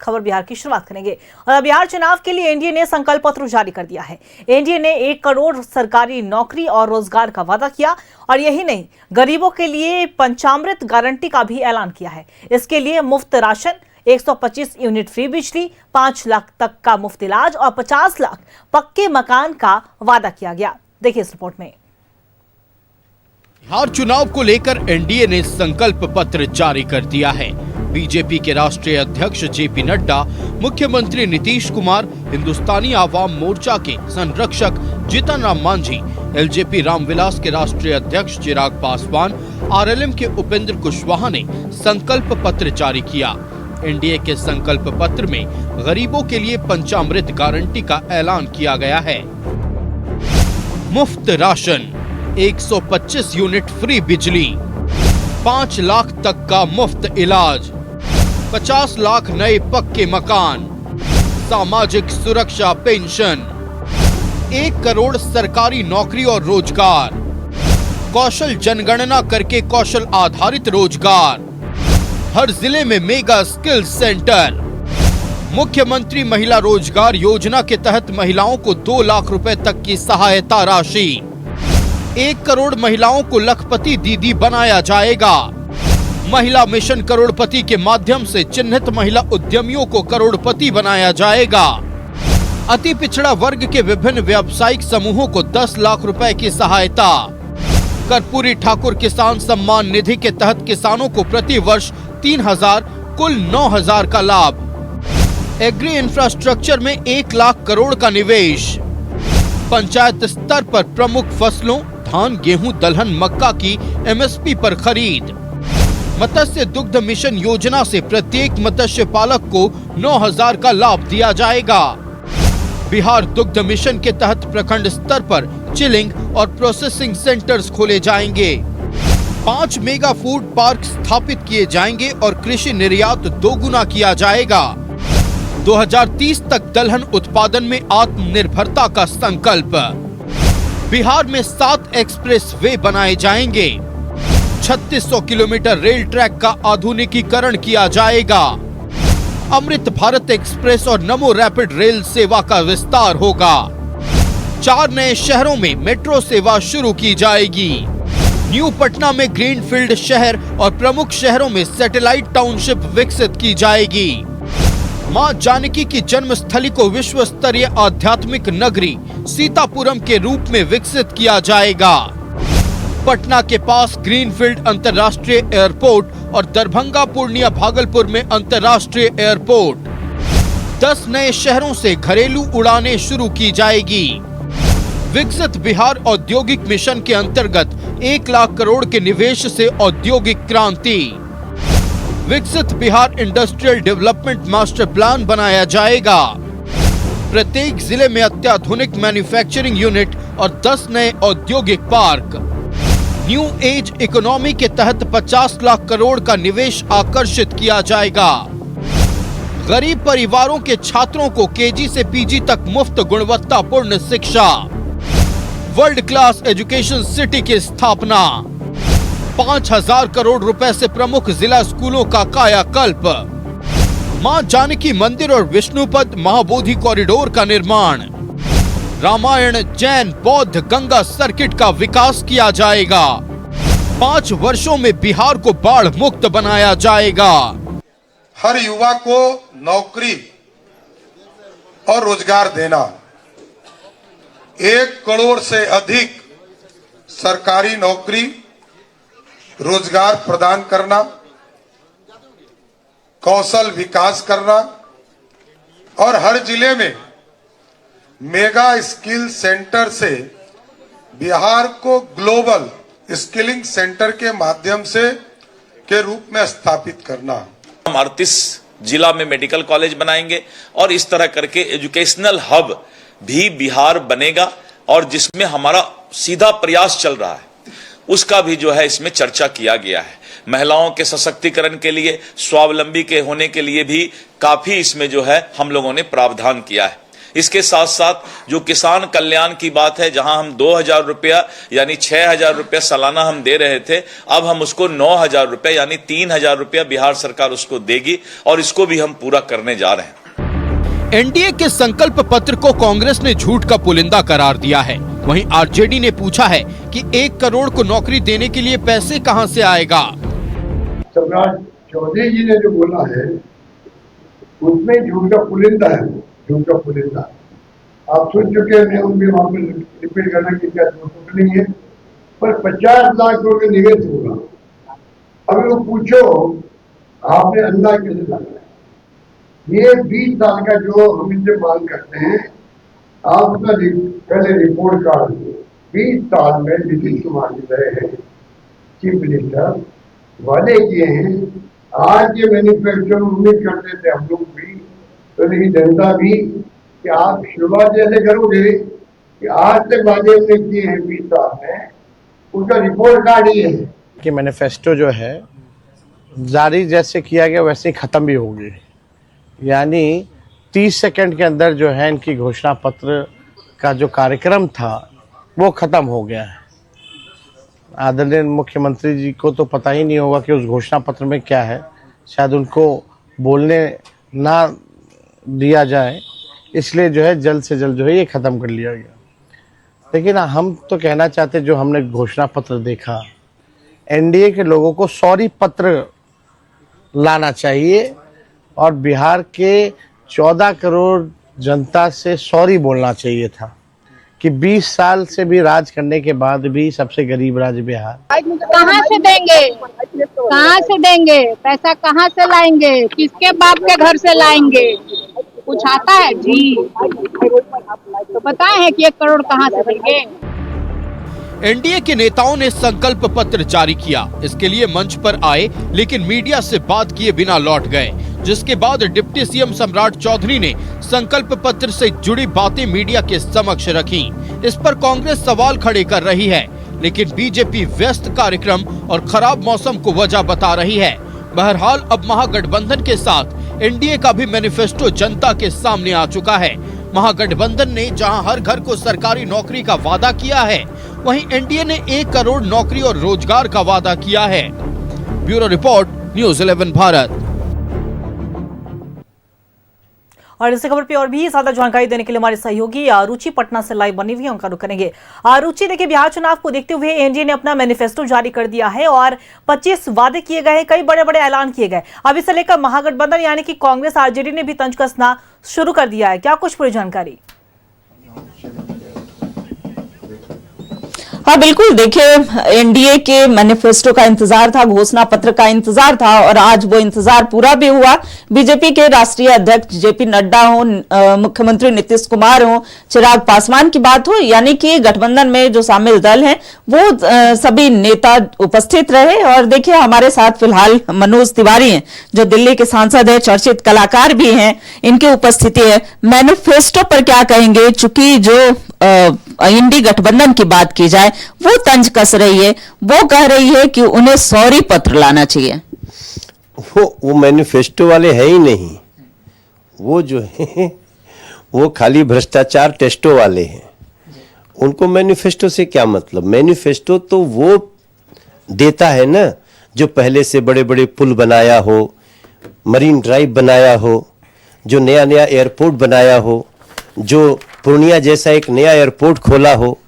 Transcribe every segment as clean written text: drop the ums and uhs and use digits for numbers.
खबर बिहार की शुरुआत करेंगे और बिहार चुनाव के लिए एनडीए ने संकल्प पत्र जारी कर दिया है। एनडीए ने 1 करोड़ सरकारी नौकरी और रोजगार का वादा किया और यही नहीं, गरीबों के लिए पंचामृत गारंटी का भी ऐलान किया है। इसके लिए मुफ्त राशन, 125 यूनिट फ्री बिजली, 5 लाख तक का मुफ्त इलाज और 50 लाख पक्के मकान का वादा किया गया। देखिए इस रिपोर्ट में। बिहार चुनाव को लेकर एनडीए ने संकल्प पत्र जारी कर दिया है। बीजेपी के राष्ट्रीय अध्यक्ष जेपी नड्डा, मुख्यमंत्री नीतीश कुमार, हिंदुस्तानी आवाम मोर्चा के संरक्षक जीतन राम मांझी, एलजेपी रामविलास के राष्ट्रीय अध्यक्ष चिराग पासवान, आरएलएम के उपेंद्र कुशवाहा ने संकल्प पत्र जारी किया। एनडीए के संकल्प पत्र में गरीबों के लिए पंचामृत गारंटी का ऐलान किया गया है। मुफ्त राशन, 125 यूनिट फ्री बिजली, 5 लाख तक का मुफ्त इलाज, 50 लाख नए पक्के मकान, सामाजिक सुरक्षा पेंशन, 1 करोड़ सरकारी नौकरी और रोजगार, कौशल जनगणना करके कौशल आधारित रोजगार, हर जिले में मेगा स्किल सेंटर, मुख्यमंत्री महिला रोजगार योजना के तहत महिलाओं को 2 लाख रुपए तक की सहायता राशि, 1 करोड़ महिलाओं को लखपति दीदी बनाया जाएगा। महिला मिशन करोड़पति के माध्यम से चिन्हित महिला उद्यमियों को करोड़पति बनाया जाएगा। अति पिछड़ा वर्ग के विभिन्न व्यावसायिक समूहों को 10 लाख रुपए की सहायता। कर्पूरी ठाकुर किसान सम्मान निधि के तहत किसानों को प्रति वर्ष 3,000 कुल 9,000 का लाभ। एग्री इंफ्रास्ट्रक्चर में 1 लाख करोड़ का निवेश। पंचायत स्तर पर प्रमुख फसलों धान, गेहूं, दलहन, मक्का की एमएसपी पर खरीद। मत्स्य दुग्ध मिशन योजना से प्रत्येक मत्स्य पालक को 9,000 का लाभ दिया जाएगा। बिहार दुग्ध मिशन के तहत प्रखंड स्तर पर चिलिंग और प्रोसेसिंग सेंटर्स खोले जाएंगे। 5 मेगा फूड पार्क स्थापित किए जाएंगे और कृषि निर्यात 2 गुना किया जाएगा। 2030 तक दलहन उत्पादन में आत्मनिर्भरता का संकल्प। बिहार में 7 एक्सप्रेस वे बनाए जाएंगे। 3600 किलोमीटर रेल ट्रैक का आधुनिकीकरण किया जाएगा। अमृत भारत एक्सप्रेस और नमो रैपिड रेल सेवा का विस्तार होगा। 4 नए शहरों में मेट्रो सेवा शुरू की जाएगी। न्यू पटना में ग्रीनफील्ड शहर और प्रमुख शहरों में सैटेलाइट टाउनशिप विकसित की जाएगी। मां जानकी की जन्मस्थली को विश्व स्तरीय आध्यात्मिक नगरी सीतापुरम के रूप में विकसित किया जाएगा। पटना के पास ग्रीनफील्ड अंतर्राष्ट्रीय एयरपोर्ट और दरभंगा, पूर्णिया, भागलपुर में अंतर्राष्ट्रीय एयरपोर्ट। 10 नए शहरों से घरेलू उड़ानें शुरू की जाएगी। विकसित बिहार औद्योगिक मिशन के अंतर्गत 1 लाख करोड़ के निवेश से औद्योगिक क्रांति। विकसित Bihar industrial development master plan बनाया जाएगा। प्रत्येक जिले में अत्याधुनिक मैन्युफैक्चरिंग यूनिट और 10 नए औद्योगिक पार्क। न्यू एज इकोनॉमी के तहत 50 लाख करोड़ का निवेश आकर्षित किया जाएगा। गरीब परिवारों के छात्रों को केजी से पीजी तक मुफ्त गुणवत्तापूर्ण शिक्षा। वर्ल्ड क्लास एजुकेशन सिटी की स्थापना। 5,000 करोड़ रुपए से प्रमुख जिला स्कूलों का कायाकल्प। मां जानकी मंदिर और विष्णुपद महाबोधि कॉरिडोर का निर्माण। रामायण, जैन, बौद्ध, गंगा सर्किट का विकास किया जाएगा। 5 वर्षों में बिहार को बाढ़ मुक्त बनाया जाएगा। हर युवा को नौकरी और रोजगार देना, 1 करोड़ से अधिक सरकारी नौकरी, रोजगार प्रदान करना, कौशल विकास करना और हर जिले में मेगा स्किल सेंटर से बिहार को ग्लोबल स्किलिंग सेंटर के माध्यम से के रूप में स्थापित करना। हम 38 जिला में मेडिकल कॉलेज बनाएंगे और इस तरह करके एजुकेशनल हब भी बिहार बनेगा और जिसमें हमारा सीधा प्रयास चल रहा है उसका भी जो है इसमें चर्चा किया गया है। महिलाओं के सशक्तिकरण के लिए, स्वावलंबी के होने के लिए भी काफी इसमें जो है हम लोगों ने प्रावधान किया है। इसके साथ साथ जो किसान कल्याण की बात है, जहां हम 2,000 रुपया यानी 6,000 रुपया सालाना हम दे रहे थे, अब हम उसको 9,000 रुपया यानी 3,000 रुपया बिहार सरकार उसको देगी और इसको भी हम पूरा करने जा रहे हैं। एनडीए के संकल्प पत्र को कांग्रेस ने झूठ का पुलिंदा करार दिया है। वहीं आरजेडी ने पूछा है कि 1 करोड़ को नौकरी देने के लिए पैसे कहां से आएगा। सम्राट चौधरी जी ने जो बोला है उसमें झूठ का पुलिंदा है, झूठ का पुलिंदा। आप सुन चुके हैं, मैं उनके वहां पर रिपीट करने की क्या जरूरत नहीं है। पर 50 लाख करोड़ का निवेश होगा। अभी वो पूछो आपने अंदाज कैसे लगाया? ये 20 साल का जो हम इनसे मांग करते हैं, आप उसका पहले रिपोर्ट कार्ड 20 साल में नीतीश कुमार जी रहे हैं चीफ मिनिस्टर, वादे किए हैं। आज के मैनिफेस्टो में उम्मीद करते थे हम लोग भी, तो लेकिन जनता भी, कि आप शुरुआत जैसे करोगे कि आज तक वादे हमने किए हैं 20 साल में, उसका रिपोर्ट कार्ड ये है कि मैनिफेस्टो जो है जारी जैसे किया गया वैसे ही ख़त्म भी होगी। यानी 30 सेकंड के अंदर जो है इनकी घोषणा पत्र का जो कार्यक्रम था वो ख़त्म हो गया है। आदरणीय मुख्यमंत्री जी को तो पता ही नहीं होगा कि उस घोषणा पत्र में क्या है, शायद उनको बोलने ना दिया जाए, इसलिए जो है जल्द से जल्द जो है ये ख़त्म कर लिया गया। लेकिन हम तो कहना चाहते, जो हमने घोषणा पत्र देखा, एनडीए के लोगों को सॉरी पत्र लाना चाहिए और बिहार के 14 करोड़ जनता से सॉरी बोलना चाहिए था कि 20 साल से भी राज करने के बाद भी सबसे गरीब राज्य बिहार। कहाँ से देंगे, कहाँ से देंगे, पैसा कहाँ से लाएंगे, किसके बाप के घर से लाएंगे, कुछ आता है जी? तो बताए हैं कि 1 करोड़ कहाँ से देंगे। एनडीए के नेताओं ने संकल्प पत्र जारी किया। इसके लिए मंच पर आए, लेकिन मीडिया से बात किए बिना लौट गए, जिसके बाद डिप्टी सीएम सम्राट चौधरी ने संकल्प पत्र से जुड़ी बातें मीडिया के समक्ष रखी। इस पर कांग्रेस सवाल खड़े कर रही है, लेकिन बीजेपी व्यस्त कार्यक्रम और खराब मौसम को वजह बता रही है। बहरहाल अब महागठबंधन के साथ एनडीए का भी मैनिफेस्टो जनता के सामने आ चुका है। महागठबंधन ने जहां हर घर को सरकारी नौकरी का वादा किया है, वहीं एनडीए ने 1 करोड़ नौकरी और रोजगार का वादा किया है। Bureau report, news 11 Bharat. और इस खबर पे और भी ज्यादा जानकारी देने के लिए हमारे सहयोगी रुचि पटना से लाइव बनी हुई है, उनका रुख करेंगे। रुचि, देखिए, बिहार चुनाव को देखते हुए एनडीए ने अपना मैनिफेस्टो जारी कर दिया है और 25 वादे किए गए हैं, कई बड़े बड़े ऐलान किए गए। अब इसे लेकर महागठबंधन यानी कि कांग्रेस आरजेडी ने भी तंज कसना शुरू कर दिया है। क्या कुछ पूरी जानकारी? हाँ बिल्कुल, देखिए, एनडीए के मैनिफेस्टो का इंतजार था, घोषणा पत्र का इंतजार था और आज वो इंतजार पूरा भी हुआ। बीजेपी के राष्ट्रीय अध्यक्ष जेपी नड्डा हो, मुख्यमंत्री नीतीश कुमार हो, चिराग पासवान की बात हो, यानी कि गठबंधन में जो शामिल दल हैं वो सभी नेता उपस्थित रहे। और देखिए, हमारे साथ फिलहाल मनोज तिवारी हैं, जो दिल्ली के सांसद है, चर्चित कलाकार भी हैं, इनकी उपस्थिति है। मैनिफेस्टो पर क्या कहेंगे, चूंकि जो इंडी गठबंधन की बात की जाए वो तंज कस रही है, वो कह रही है कि उन्हें सॉरी पत्र लाना चाहिए। वो मैनिफेस्टो वाले हैं ही नहीं, वो जो है वो खाली भ्रष्टाचार टेस्टो वाले हैं। उनको मैनिफेस्टो से क्या मतलब? मैनिफेस्टो तो वो देता है ना जो पहले से बड़े बड़े पुल बनाया हो, मरीन ड्राइव बनाया हो, जो नया नया एयरपोर्ट बनाया हो, जो पूर्णिया जैसा एक नया एयरपोर्ट खोला हो,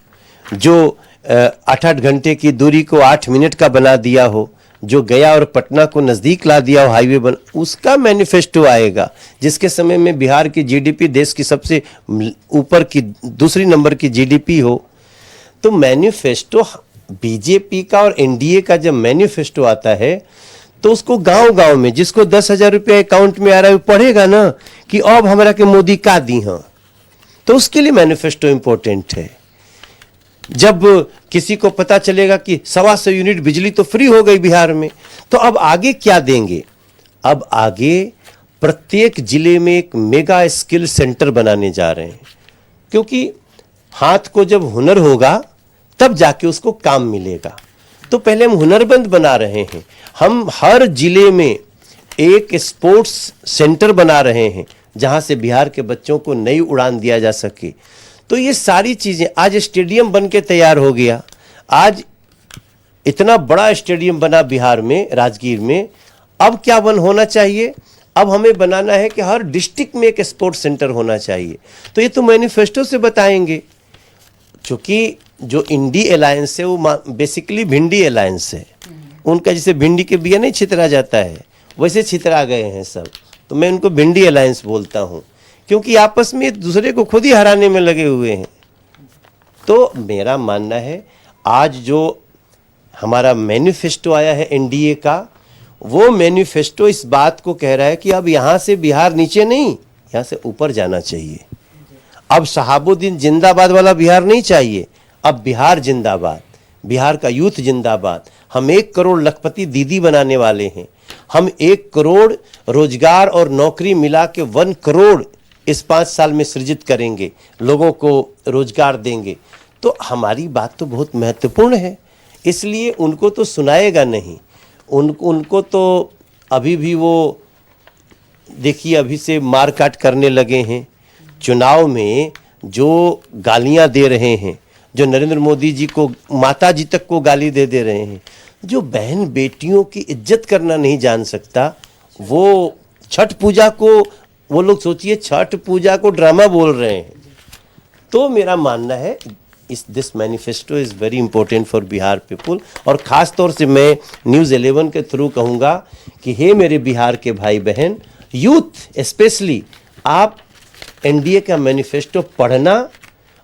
जो 8-8 घंटे की दूरी को 8 मिनट का बना दिया हो, जो गया और पटना को नज़दीक ला दिया हो, हाईवे बन, उसका मैनिफेस्टो आएगा। जिसके समय में बिहार की जीडीपी देश की सबसे ऊपर की दूसरी नंबर की जीडीपी हो। तो मैनिफेस्टो बीजेपी का और एनडीए का जब मैनिफेस्टो आता है तो उसको गांव-गांव में जिसको 10,000 रुपया अकाउंट में आ रहा है वो पढ़ेगा ना कि अब हमारा के मोदी का दी हाँ, तो उसके लिए मैनिफेस्टो इंपॉर्टेंट है। जब किसी को पता चलेगा कि 125 यूनिट बिजली तो फ्री हो गई बिहार में, तो अब आगे क्या देंगे? अब आगे प्रत्येक जिले में एक मेगा स्किल सेंटर बनाने जा रहे हैं, क्योंकि हाथ को जब हुनर होगा तब जाके उसको काम मिलेगा। तो पहले हम हुनरमंद बना रहे हैं, हम हर जिले में एक स्पोर्ट्स सेंटर बना रहे हैं जहां से बिहार के बच्चों को नई उड़ान दिया जा सके। तो ये सारी चीजें, आज स्टेडियम बन के तैयार हो गया, आज इतना बड़ा स्टेडियम बना बिहार में, राजगीर में। अब क्या होना चाहिए? अब हमें बनाना है कि हर डिस्ट्रिक्ट में एक स्पोर्ट्स सेंटर होना चाहिए। तो ये तो मैनिफेस्टो से बताएंगे, क्योंकि जो इंडी अलायंस है वो बेसिकली भिंडी अलायंस है। उनका जैसे भिंडी के बिया नहीं छितरा जाता है, वैसे छितरा गए हैं सब। तो मैं उनको भिंडी अलायंस बोलता हूँ, क्योंकि आपस में एक दूसरे को खुद ही हराने में लगे हुए हैं। तो मेरा मानना है आज जो हमारा मैनिफेस्टो आया है एनडीए का, वो मैनिफेस्टो इस बात को कह रहा है कि अब यहाँ से बिहार नीचे नहीं, यहाँ से ऊपर जाना चाहिए। अब शहाबुद्दीन जिंदाबाद वाला बिहार नहीं चाहिए, अब बिहार जिंदाबाद, बिहार का यूथ जिंदाबाद। हम 1 करोड़ लखपति दीदी बनाने वाले हैं। हम 1 करोड़ रोजगार और नौकरी मिला के 1 करोड़ इस 5 साल में सृजित करेंगे, लोगों को रोजगार देंगे। तो हमारी बात तो बहुत महत्वपूर्ण है, इसलिए उनको तो सुनाएगा नहीं। उनको तो अभी भी वो देखिए अभी से मार काट करने लगे हैं। चुनाव में जो गालियां दे रहे हैं, जो नरेंद्र मोदी जी को, माता जी तक को गाली दे रहे हैं, जो बहन बेटियों की इज्जत करना नहीं जान सकता, वो छठ पूजा को, वो लोग सोचिए छठ पूजा को ड्रामा बोल रहे हैं। तो मेरा मानना है this manifesto is very important for Bihar people. और ख़ास तौर से मैं न्यूज़ 11 के थ्रू कहूँगा कि हे मेरे बिहार के भाई बहन, यूथ स्पेशली, आप एनडीए का मैनिफेस्टो पढ़ना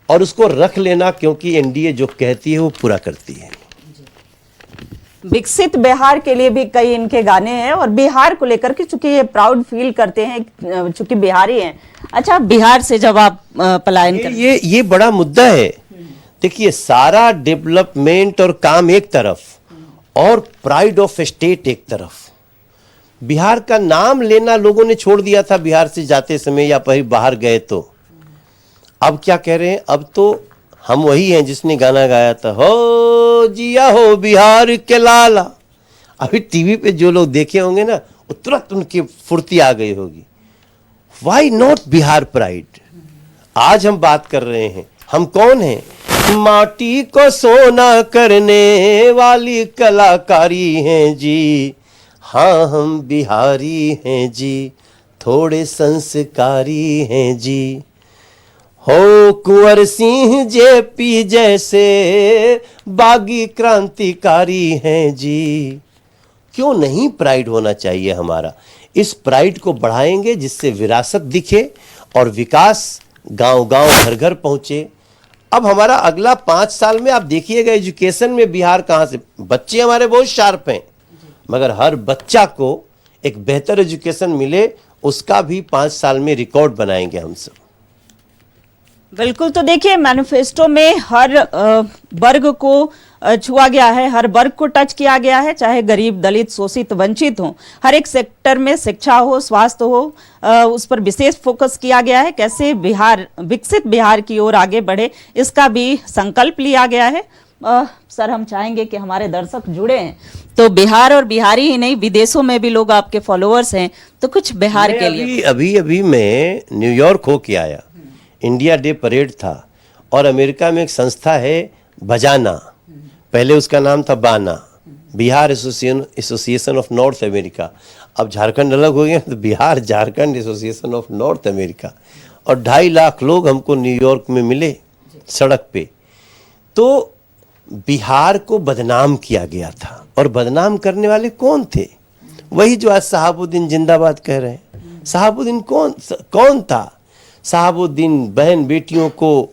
और उसको रख लेना, क्योंकि एनडीए जो कहती है वो पूरा करती है। विकसित बिहार के लिए भी कई इनके गाने हैं, और बिहार को लेकर के चूंकि ये प्राउड फील करते हैं, चूंकि बिहारी हैं। अच्छा, बिहार से जब आप पलायन कर, ये बड़ा मुद्दा है। देखिए, सारा डेवलपमेंट और काम एक तरफ और प्राइड ऑफ स्टेट एक तरफ। बिहार का नाम लेना लोगों ने छोड़ दिया था बिहार से जाते समय या कहीं बाहर गए तो। अब क्या कह रहे हैं? अब तो हम वही हैं जिसने गाना गाया था, हो जिया हो बिहार के लाला। अभी टीवी पे जो लोग देखे होंगे ना, तुरंत उनकी फुर्ती आ गई होगी। Why not Bihar pride? आज हम बात कर रहे हैं, हम कौन हैं? माटी को सोना करने वाली कलाकारी हैं जी। हाँ, हम बिहारी हैं जी, थोड़े संस्कारी हैं जी। हो कुंवर सिंह जेपी जैसे बागी क्रांतिकारी हैं जी। क्यों नहीं प्राइड होना चाहिए हमारा? इस प्राइड को बढ़ाएंगे जिससे विरासत दिखे और विकास गांव-गांव, घर-घर पहुंचे। अब हमारा अगला 5 साल में आप देखिएगा एजुकेशन में बिहार कहाँ से, बच्चे हमारे बहुत शार्प हैं, मगर हर बच्चा को एक बेहतर एजुकेशन मिले, उसका भी 5 साल में रिकॉर्ड बनाएंगे हम सब। बिल्कुल। तो देखिए, मैनिफेस्टो में हर वर्ग को छुआ गया है, हर वर्ग को टच किया गया है, चाहे गरीब, दलित, शोषित, वंचित हो। हर एक सेक्टर में शिक्षा हो, स्वास्थ्य हो, उस पर विशेष फोकस किया गया है। कैसे बिहार विकसित बिहार की ओर आगे बढ़े, इसका भी संकल्प लिया गया है। सर, हम चाहेंगे कि हमारे दर्शक जुड़े हैं, तो बिहार और बिहारी ही नहीं, विदेशों में भी लोग आपके फॉलोअर्स हैं, तो कुछ बिहार के लिए। अभी मैं न्यूयॉर्क होके आया, इंडिया डे परेड था, और अमेरिका में एक संस्था है बजाना, पहले उसका नाम था बाना, Bihar association of north America. अब झारखंड अलग हो गया तो Bihar Jharkhand association of north America. और 2.5 लाख लोग हमको न्यूयॉर्क में मिले सड़क पे। तो बिहार को बदनाम किया गया था, और बदनाम करने वाले कौन थे? वही जो आज शहाबुद्दीन जिंदाबाद कह रहे हैं। शहाबुद्दीन कौन था? शहाबुद्दीन बहन बेटियों को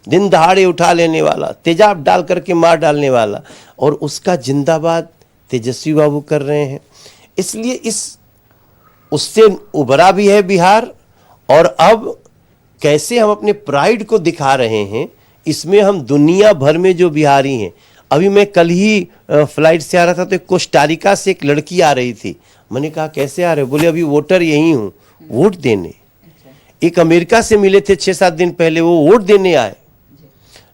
दिन दहाड़े उठा लेने वाला, तेजाब डाल करके मार डालने वाला, और उसका जिंदाबाद तेजस्वी बाबू कर रहे हैं। इसलिए उससे उभरा भी है बिहार। और अब कैसे हम अपने प्राइड को दिखा रहे हैं, इसमें हम दुनिया भर में जो बिहारी हैं। अभी मैं कल ही फ्लाइट से आ रहा था तो कोस्टारिका से एक लड़की आ रही थी। मैंने कहा कैसे आ रहे हो? बोले अभी वोटर यही हूँ, वोट देने। एक अमेरिका से मिले थे 6-7 दिन पहले, वो वोट देने आए।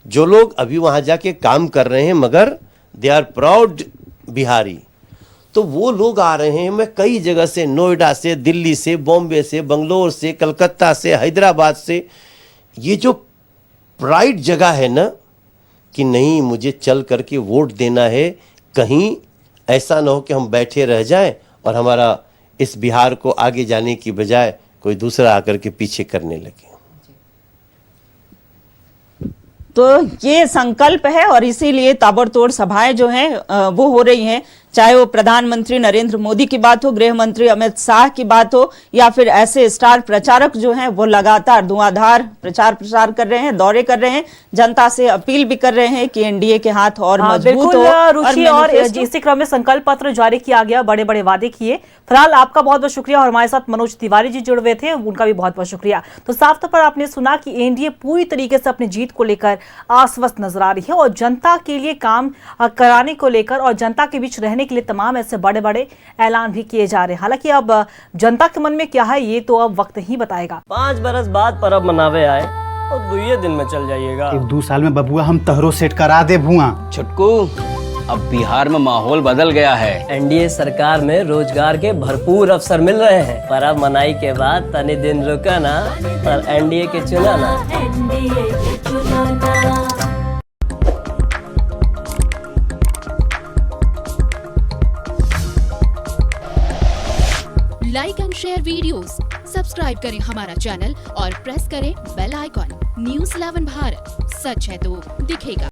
जो लोग अभी वहां जाके काम कर रहे हैं, मगर दे आर प्राउड बिहारी। तो वो लोग आ रहे हैं, मैं कई जगह से, नोएडा से, दिल्ली से, बॉम्बे से, बंगलोर से, कलकत्ता से, हैदराबाद से। ये जो प्राइड जगह है ना कि नहीं मुझे चल करके वोट देना है, कहीं ऐसा ना हो कि हम बैठे रह जाएं और हमारा इस बिहार को आगे जाने की बजाय कोई दूसरा आकर के पीछे करने लगे। तो ये संकल्प है और इसीलिए ताबड़तोड़ सभाएं जो हैं वो हो रही हैं, चाहे वो प्रधानमंत्री नरेंद्र मोदी की बात हो, गृह मंत्री अमित शाह की बात हो, या फिर ऐसे स्टार प्रचारक जो हैं वो लगातार धुआंधार प्रचार प्रसार कर रहे हैं, दौरे कर रहे हैं, जनता से अपील भी कर रहे हैं कि एनडीए के हाथ और मजबूत हो। रुचि, और इसी क्रम में संकल्प पत्र जारी किया गया, बड़े बड़े वादे किए। फिलहाल आपका बहुत बहुत शुक्रिया और हमारे साथ मनोज तिवारी जी जुड़ हुए थे, उनका भी बहुत बहुत शुक्रिया। तो साफ तौर पर आपने सुना कि एनडीए पूरी तरीके से अपनी जीत को लेकर आश्वस्त नजर आ रही है और जनता के लिए काम कराने को लेकर और जनता के बीच रहने के लिए तमाम ऐसे बड़े बड़े ऐलान भी किए जा रहे हैं। हालांकि अब जनता के मन में क्या है ये तो अब वक्त ही बताएगा। 5 बरस बाद परब मनावे आए और 2 दिन में चल जाइएगा। 1-2 साल में बबुआ हम तहरो सेट करा दे भुआ। छुटकू, अब बिहार में माहौल बदल गया है। एनडीए सरकार में रोजगार के भरपूर अवसर मिल रहे हैं। परब मनाई के बाद तनी दिन रुका ना और एनडीए के चुना ना। Like and share videos, subscribe करें हमारा चैनल और प्रेस करें बेल आइकॉन। News 11 भारत, सच है तो दिखेगा।